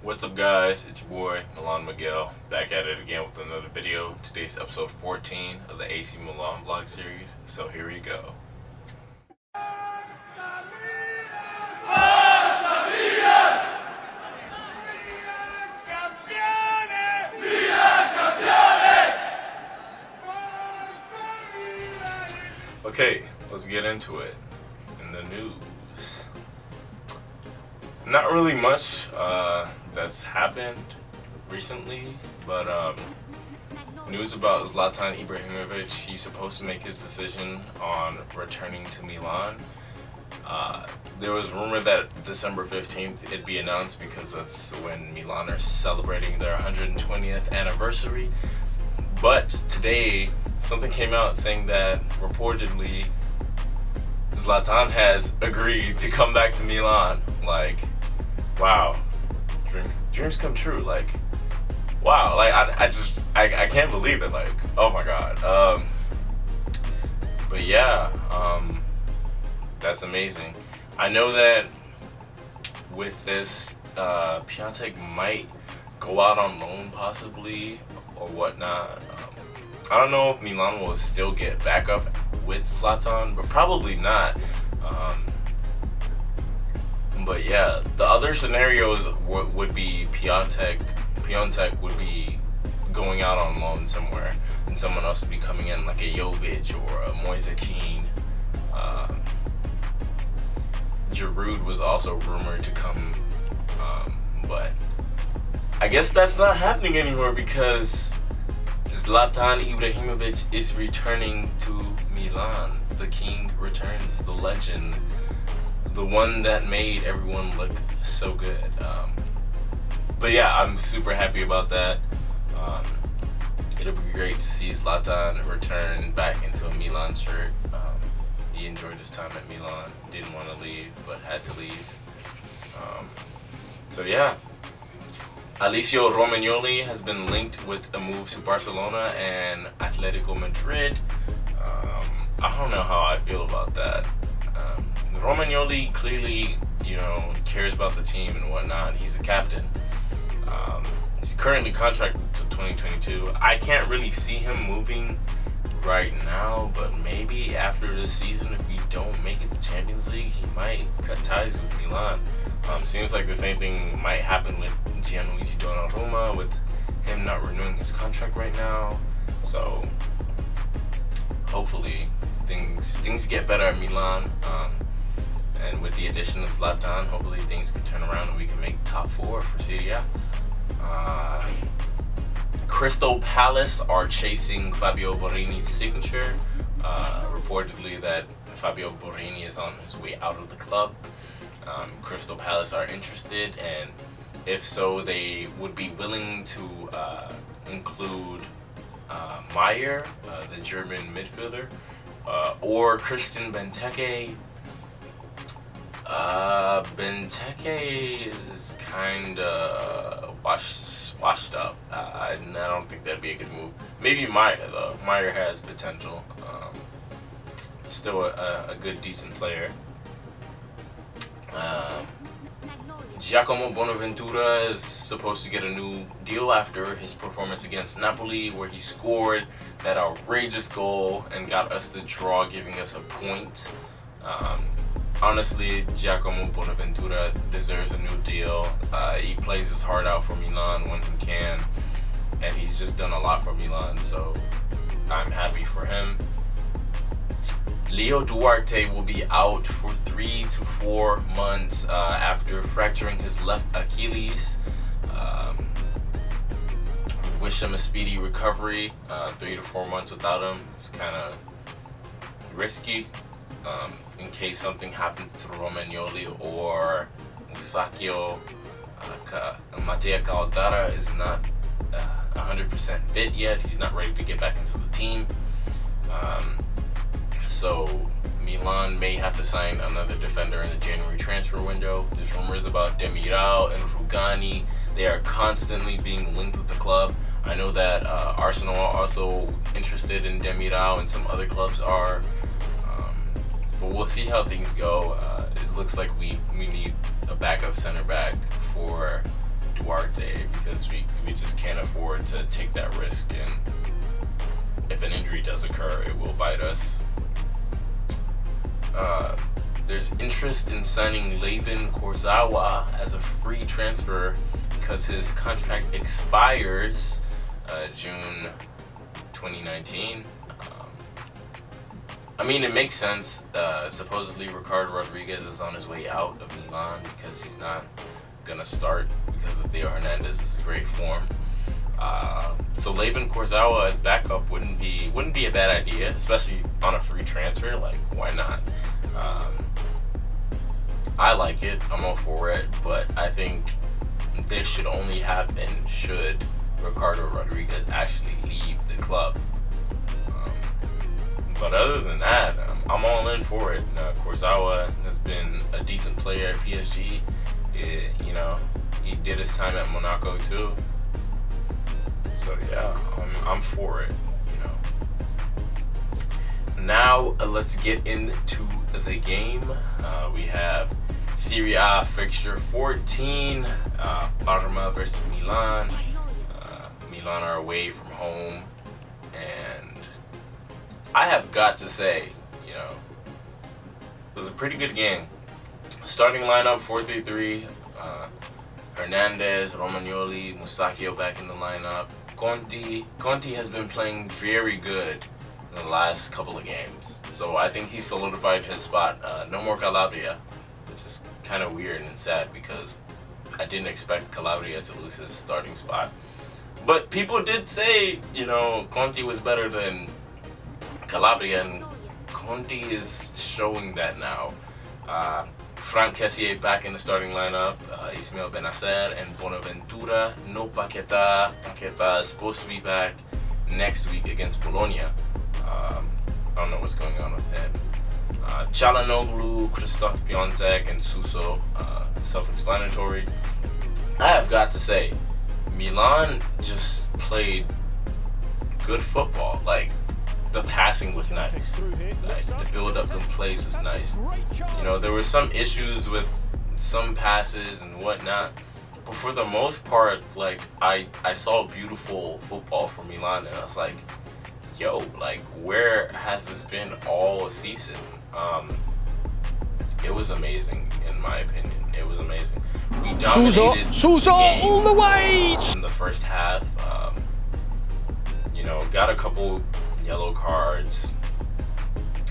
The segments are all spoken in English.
What's up, guys? It's your boy Milano Miguel, back at it again with another video. Today's episode 14 of the AC Milan vlog series, so here we go. Okay, let's get into it. In the news, not really much that's happened recently, but news about Zlatan Ibrahimovic. He's supposed to make his decision on returning to Milan. There was rumor that December 15th it'd be announced because that's when Milan are celebrating their 120th anniversary. But today, something came out saying that reportedly Zlatan has agreed to come back to Milan. Like, wow, dreams come true. Like, wow, like I can't believe it. Like, oh my god. But yeah, that's amazing. I know that with this, Piatek might go out on loan possibly or whatnot. I don't know if Milan will still get back up with Zlatan, but probably not. But yeah, the other scenarios would be Piontek would be going out on loan somewhere, and someone else would be coming in, like a Jovic or a Moise Kean. Giroud was also rumored to come, but I guess that's not happening anymore because Zlatan Ibrahimovic is returning to Milan. The king returns, the legend, the one that made everyone look so good. But yeah, I'm super happy about that. It'll be great to see Zlatan return back into a Milan shirt. He enjoyed his time at Milan, didn't want to leave, but had to leave. So yeah. Alessio Romagnoli has been linked with a move to Barcelona and Atletico Madrid. I don't know how I feel about that. Romagnoli clearly, cares about the team and whatnot. He's the captain. He's currently contracted to 2022. I can't really see him moving right now, but maybe after this season, if we don't make it to Champions League, he might cut ties with Milan. Seems like the same thing might happen with Gianluigi Donnarumma, with him not renewing his contract right now. So hopefully things get better at Milan. And with the addition of Zlatan, hopefully things can turn around and we can make top 4 for Serie A. Crystal Palace are chasing Fabio Borini's signature. Reportedly that Fabio Borini is on his way out of the club. Crystal Palace are interested, and if so, they would be willing to include Meyer, the German midfielder, or Christian Benteke. Benteke is kind of washed up. I don't think that'd be a good move. Maybe Meyer, though. Meyer has potential. Still a good, decent player. Giacomo Bonaventura is supposed to get a new deal after his performance against Napoli, where he scored that outrageous goal and got us the draw, giving us a point. Honestly, Giacomo Bonaventura deserves a new deal. He plays his heart out for Milan when he can, and he's just done a lot for Milan, so I'm happy for him. Leo Duarte will be out for 3 to 4 months after fracturing his left Achilles. Wish him a speedy recovery. 3 to 4 months without him, it's kind of risky. In case something happens to Romagnoli or Musacchio, Mattia Caldara is not 100% fit yet. He's not ready to get back into the team. So Milan may have to sign another defender in the January transfer window. There's rumors about Demiral and Rugani. They are constantly being linked with the club. I know that Arsenal are also interested in Demiral, and some other clubs are. But we'll see how things go. It looks like we need a backup center back for Duarte because we just can't afford to take that risk, and if an injury does occur, it will bite us. There's interest in signing Levin Kurzawa as a free transfer because his contract expires June 2019. I mean, it makes sense. Supposedly, Ricardo Rodriguez is on his way out of Milan because he's not gonna start because of A.Hernandez is great form. So Levin Kurzawa as backup wouldn't be a bad idea, especially on a free transfer. Like, why not? I like it. I'm all for it, but I think this should only happen should Ricardo Rodriguez actually leave the club. But other than that, I'm all in for it. Kurzawa has been a decent player at PSG. He did his time at Monaco too. So yeah, I'm for it. Now let's get into the game. We have Serie A fixture 14, Parma versus Milan. Milan are away from home, and I have got to say, it was a pretty good game. Starting lineup 4-3-3, Hernandez, Romagnoli, Musacchio back in the lineup. Conti has been playing very good in the last couple of games, so I think he solidified his spot. No more Calabria, which is kind of weird and sad because I didn't expect Calabria to lose his starting spot. But people did say, Conti was better than Calabria, and Conti is showing that now. Frank Kessié back in the starting lineup, Ismail Benacer and Bonaventura. No Paqueta. Paqueta is supposed to be back next week against Bologna. I don't know what's going on with him. Çalhanoğlu, Christophe Piontek, and Suso, self-explanatory. I have got to say, Milan just played good football. Like, the passing was nice. Like, the build-up in place was nice. There were some issues with some passes and whatnot, but for the most part, like, I saw beautiful football from Milan, and I was like, yo, like, where has this been all season? It was amazing, in my opinion. It was amazing. We dominated the game all the way in the first half. Got a couple yellow cards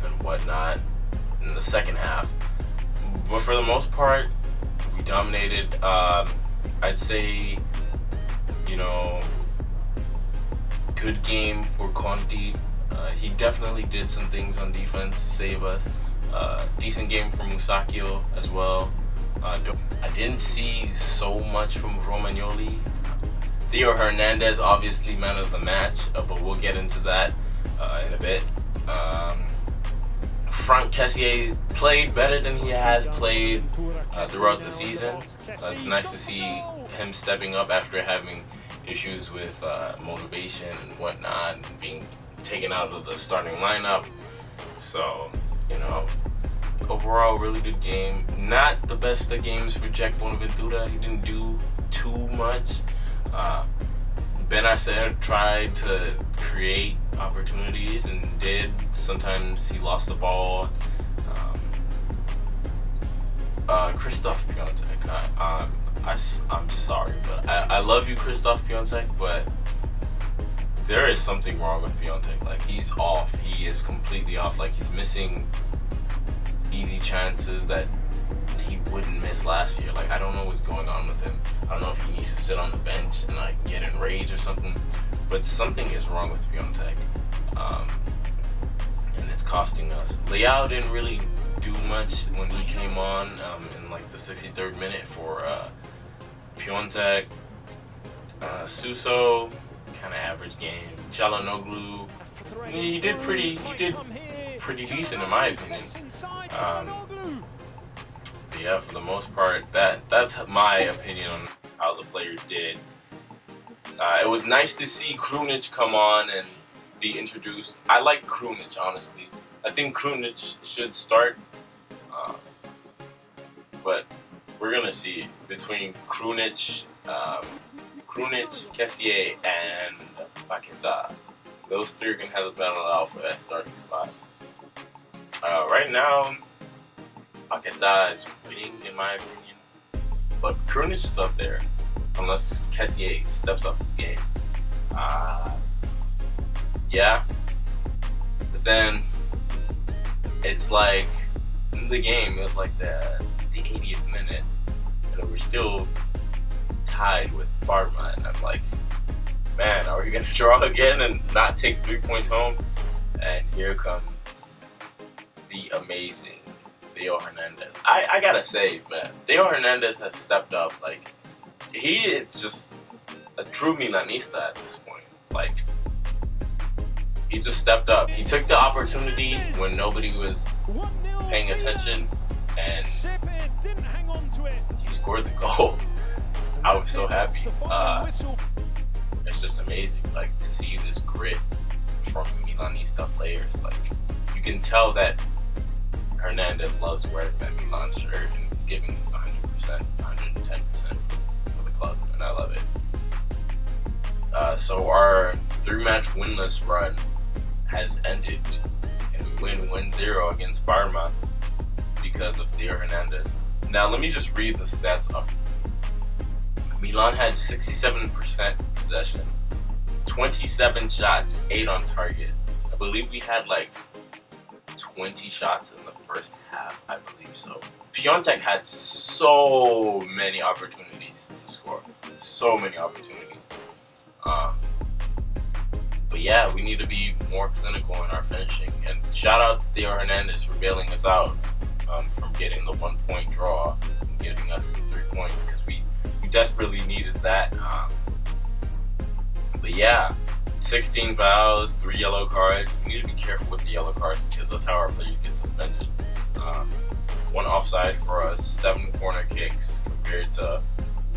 and whatnot in the second half, but for the most part, we dominated. I'd say, good game for Conti. He definitely did some things on defense to save us. Decent game from Musacchio as well. I didn't see so much from Romagnoli. A.Hernandez, obviously man of the match, but we'll get into that in a bit. Frank Kessié played better than he has played throughout the season. It's nice to see him stepping up after having issues with motivation and whatnot, and being taken out of the starting lineup. So, overall, really good game. Not the best of games for Jack Bonaventura. He didn't do too much. Benacer tried to create opportunities and did. Sometimes he lost the ball. Christophe Piontek, I'm sorry, but I love you, Christophe Piontek, but there is something wrong with Piontek. Like, he's off. He is completely off. Like, he's missing easy chances that he wouldn't miss last year. Like, I don't know what's going on with him. I don't know if he needs to sit on the bench and like get enraged or something, but something is wrong with Piontek, and it's costing us. Leao didn't really do much when he came on in like the 63rd minute for Piontek. Suso, kind of average game. Çalhanoğlu, he did pretty decent in my opinion. But yeah, for the most part, that's my opinion on how the players did. It was nice to see Krunic come on and be introduced. I like Krunic, honestly. I think Krunic should start, but we're gonna see between Krunic, Kessié, and Paquetá. Those three are gonna have to battle out for that starting spot. Right now, Paquetá is winning in my opinion, but Krunic is up there unless Kessié steps up his game. Yeah, but then it's like in the game, it was like the 80th minute, and we're still tied with Parma, and I'm like, man, are we gonna draw again and not take 3 points home? And here comes the amazing A.Hernandez. I gotta say, man, A.Hernandez has stepped up. Like, he is just a true Milanista at this point. Like, he just stepped up. He took the opportunity when nobody was paying attention, and he scored the goal. I was so happy. It's just amazing, like, to see this grit from Milanista players. Like, you can tell that Hernandez loves wearing that Milan shirt, and he's giving 100%, 110% for the club, and I love it. So our 3-match winless run has ended, and we win 1-0 against Parma because of A.Hernandez. Now, let me just read the stats off. Milan had 67% possession, 27 shots, 8 on target. I believe we had like 20 shots in the first half, I believe so. Piontek had so many opportunities to score. So many opportunities. But yeah, we need to be more clinical in our finishing. And shout out to A.Hernandez for bailing us out from getting the 1-point draw and getting us 3 points, because we desperately needed that. But yeah, 16 fouls, 3 yellow cards. We need to be careful with the yellow cards because that's how our players get suspended. 1 offside for us, 7 corner kicks compared to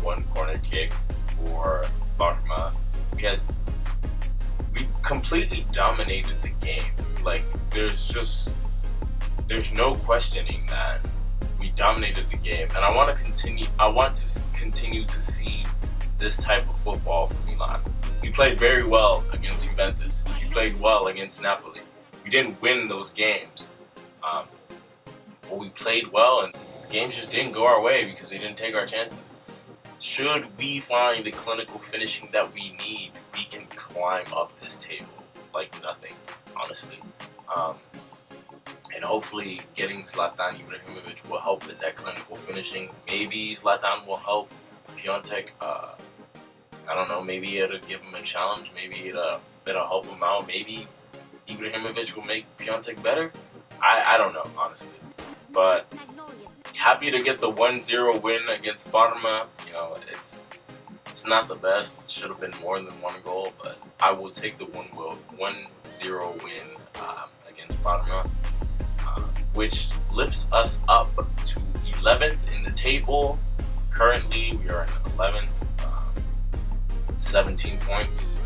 1 corner kick for Parma. We completely dominated the game. Like, there's no questioning that we dominated the game, and I want to continue to see this type of football from Milan. We played very well against Juventus. We played well against Napoli. We didn't win those games, but we played well, and the games just didn't go our way because we didn't take our chances. Should we find the clinical finishing that we need, we can climb up this table like nothing, honestly. And hopefully getting Zlatan Ibrahimovic will help with that clinical finishing. Maybe Zlatan will help Piontek. I don't know, maybe it'll give him a challenge. Maybe it'll help him out. Maybe Ibrahimovic will make Piontek better. I don't know, honestly. But happy to get the 1-0 win against Parma. You know, it's not the best. It should have been more than 1 goal, but I will take the 1-0 win against Parma, which lifts us up to 11th in the table. Currently, we are in 11th with 17 points.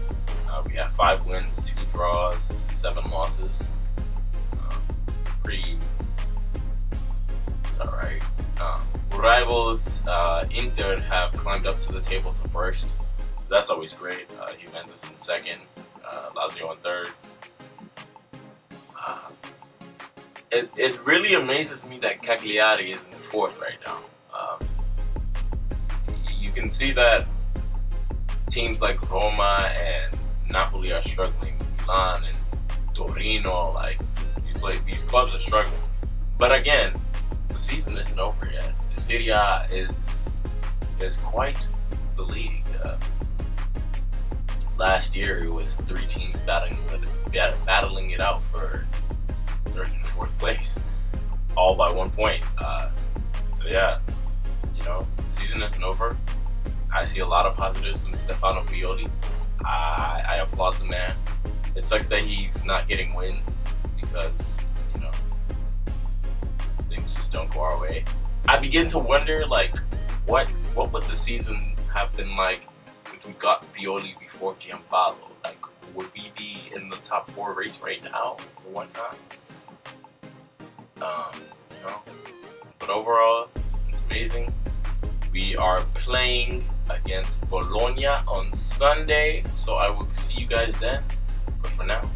We have 5 wins, 2 draws, 7 losses. It's alright. Rivals Inter have climbed up to the table to 1st. That's always great. Juventus in 2nd, Lazio in 3rd. It really amazes me that Cagliari is in 4th right now. You can see that teams like Roma and Napoli are struggling. Milan and Torino, like, these clubs are struggling. But again, the season isn't over yet. Serie A is quite the league. Last year, it was 3 teams battling it out for 3rd and 4th place, all by 1 point. So yeah, you know, the season isn't over. I see a lot of positives from Stefano Pioli. I applaud the man. It sucks that he's not getting wins because, you know, things just don't go our way. I begin to wonder, like, what would the season have been like if we got Pioli before Gianpaolo? Like, would we be in the top 4 race right now or whatnot? You know, but overall, it's amazing. We are playing against Bologna on Sunday, so I will see you guys then. But for now,